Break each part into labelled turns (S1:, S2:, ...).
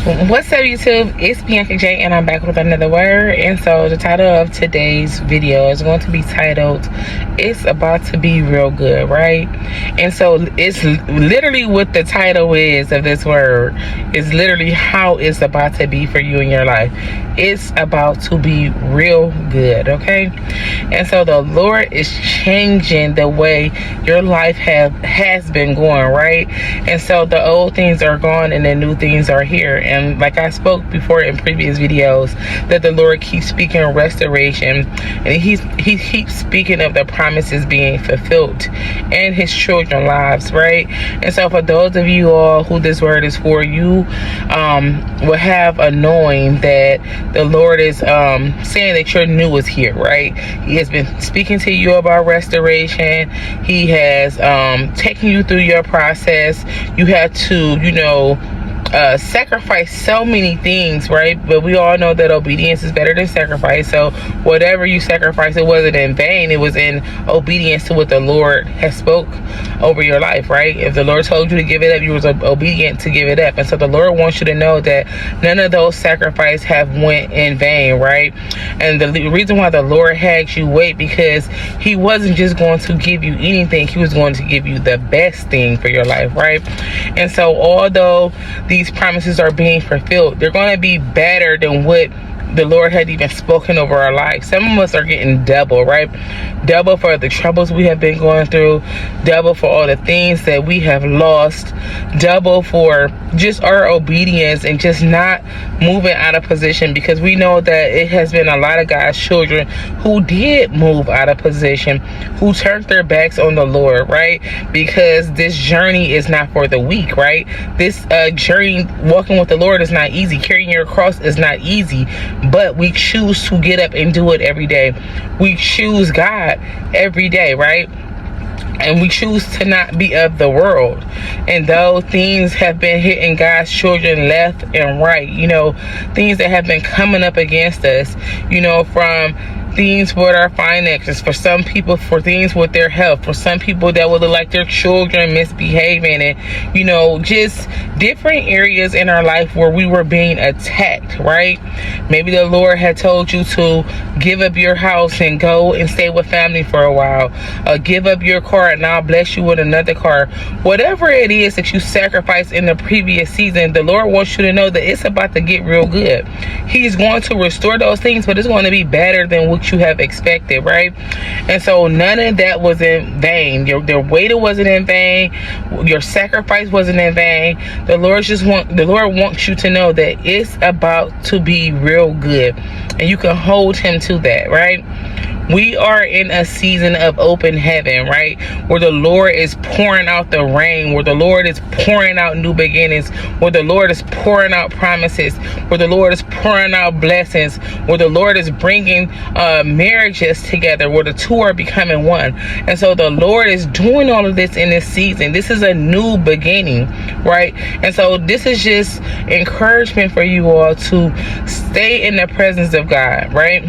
S1: What's up, YouTube? It's Bianca J, and I'm back with another word. And so the title of today's video is going to be titled, "It's About to Be Real Good," right? And so it's literally what the title is of this word is literally how it's about to be for you in your life. It's about to be real good, okay? And so the Lord is changing the way your life has been going, right? And so the old things are gone and the new things are here. And like I spoke before in previous videos, that the Lord keeps speaking restoration, and he keeps speaking of the promises being fulfilled in his children's lives, right? And so for those of you all who this word is for, you will have a knowing that the Lord is saying that your new is here, right? He has been speaking to you about restoration. He has taken you through your process. You had to, sacrifice so many things, right? But we all know that obedience is better than sacrifice. So whatever you sacrifice, it wasn't in vain. It was in obedience to what the Lord has spoke over your life, right? If the Lord told you to give it up, you was obedient to give it up. And so the Lord wants you to know that none of those sacrifices have went in vain, right? And the reason why the Lord had you wait, because he wasn't just going to give you anything. He was going to give you the best thing for your life, right? And so although these promises are being fulfilled, they're going to be better than what the Lord had even spoken over our lives. Some of us are getting double, right? Double for the troubles we have been going through, double for all the things that we have lost, double for just our obedience and just not moving out of position, because we know that it has been a lot of God's children who did move out of position, who turned their backs on the Lord, right? Because this journey is not for the weak, right? This journey, walking with the Lord, is not easy. Carrying your cross is not easy. But we choose to get up and do it every day. We choose God every day, right? And we choose to not be of the world. And though things have been hitting God's children left and right, things that have been coming up against us, from things with our finances, for some people, for things with their health, for some people that would look like their children misbehaving, and just different areas in our life where we were being attacked, right? Maybe the Lord had told you to give up your house and go and stay with family for a while, give up your car and I'll bless you with another car. Whatever it is that you sacrificed in the previous season, the Lord wants you to know that it's about to get real good. He's going to restore those things, but it's going to be better than what you have expected, right? And so none of that was in vain. Your wait wasn't in vain. Your sacrifice wasn't in vain. The Lord wants you to know that it's about to be real good, and you can hold him to that, right? We are in a season of open heaven, right? Where the Lord is pouring out the rain, where the Lord is pouring out new beginnings, where the Lord is pouring out promises, where the Lord is pouring out blessings, where the Lord is bringing marriages together, where the two are becoming one. And so the Lord is doing all of this in this season. This is a new beginning, right? And so this is just encouragement for you all to stay in the presence of God, right?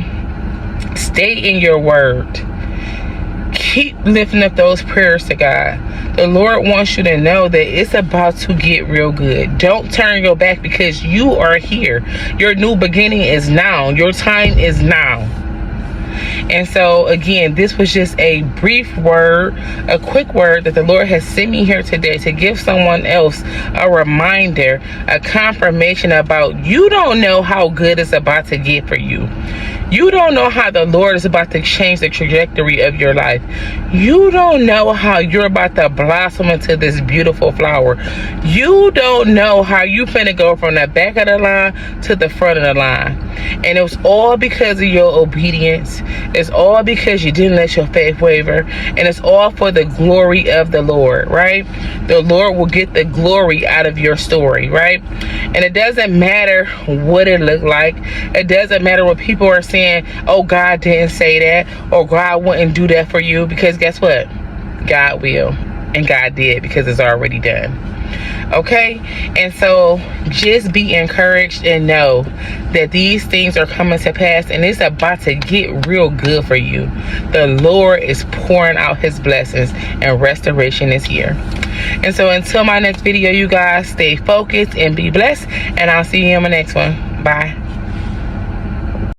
S1: Stay in your word. Keep lifting up those prayers to God. The Lord wants you to know that it's about to get real good. Don't turn your back, because you are here. Your new beginning is now. Your time is now. And so again, this was just a brief word, a quick word that the Lord has sent me here today to give someone else a reminder, a confirmation about, you don't know how good it's about to get for you. You don't know how the Lord is about to change the trajectory of your life. You don't know how you're about to blossom into this beautiful flower. You don't know how you finna go from the back of the line to the front of the line. And it was all because of your obedience. It's all because you didn't let your faith waver. And it's all for the glory of the Lord, right? The Lord will get the glory out of your story, right? And it doesn't matter what it looked like. It doesn't matter what people are saying, oh, God didn't say that, or God wouldn't do that for you, because guess what? God will, and God did, because it's already done. Okay? And so just be encouraged and know that these things are coming to pass, and it's about to get real good for you. The Lord is pouring out his blessings, and restoration is here. And so until my next video, you guys, stay focused and be blessed, and I'll see you in my next one. Bye.